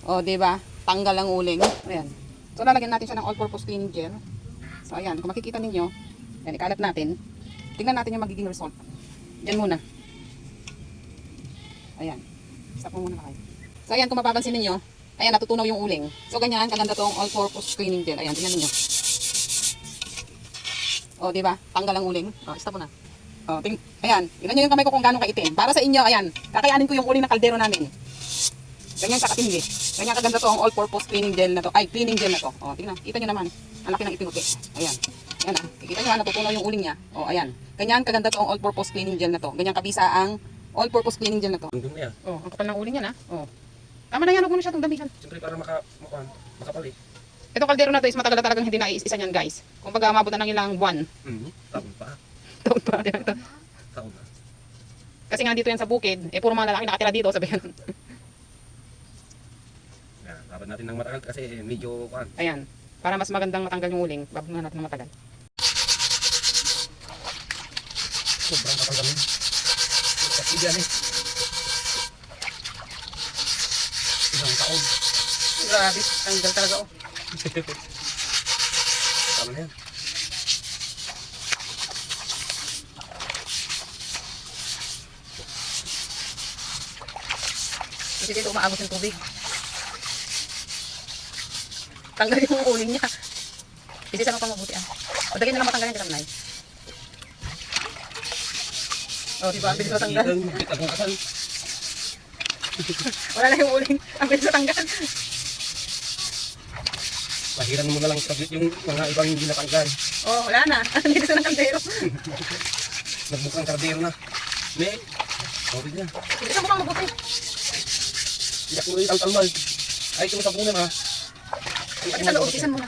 O, di ba? Tanggal ang uling. Ayan. So, lalagyan natin siya ng all-purpose cleaning gel. So, ayan. Kung makikita ninyo, ayan, ikalat natin. Tingnan natin yung magiging result. Diyan muna. Ayan. Stop mo muna kayo. So, ayan. Kung mapapansin ninyo, ayan, natutunaw yung uling. So, ganyan. Kaganda tong all-purpose cleaning gel. Ayan, tingnan ninyo. O, di ba? Tanggal ang uling. O, stop mo na. O, ayan. Tingnan nyo yung kamay ko kung gano'ng kaitim. Para sa inyo, ayan. Kakayanin ko yung uling ng kaldero namin. Ganyan kakatindi. Ganyan kaganda to ang all-purpose cleaning gel na to. Ay, cleaning gel na to. O, tingnan. Kita nyo naman. Ang laki ng ipinuti. Ayan. Ayan ah. Kikita nyo ha, natutunaw yung uling niya. O, ayan. Ganyan kaganda to ang all-purpose cleaning gel na to. Ganyan kabisa ang all-purpose cleaning gel na to. O, ang kapal ng uling yan ha. O. Tama na yan. Huwag mo na siya itong damihan. Siyempre para makapal eh. Itong kaldero na to is matagal na talagang hindi naiis-isa niyan guys. Kung baga umabot na ng ilang buwan. Taon pa. Taon pa. Ito. Taon na. Kasi nga dito yan sa bukid. Eh, puro mga lalaki nakatira dito. Sabi yan. Dapat natin ng matagal kasi medyo kuhan. Ayan. Para mas magandang matanggal yung uling, babungan natin ng matagal. Sobrang kapal kami. Kasi dyan eh. Isang taon. Grabe, tanggal talaga oh. Tama na yan. Kasi dito umaabot yung tubig. Tanggal yung uling niya. Isisan mo pang mabuti ah. O, dagyan na lang matanggal yan, Katamnay. O, diba? Ang bilis matanggal. Wala na yung uling. Ang bilis matanggal. Lahiran mo na lang yung mga ibang hindi natanggal. O, wala na. Dito sa ng kaldero. Nagmukhang kardero na. May, sorry na. Isisan mo pang mabuti. Tidak mo rin tal-talmal. Ay, ito mo sa punan ha. Pati sa loob, isisan mo na.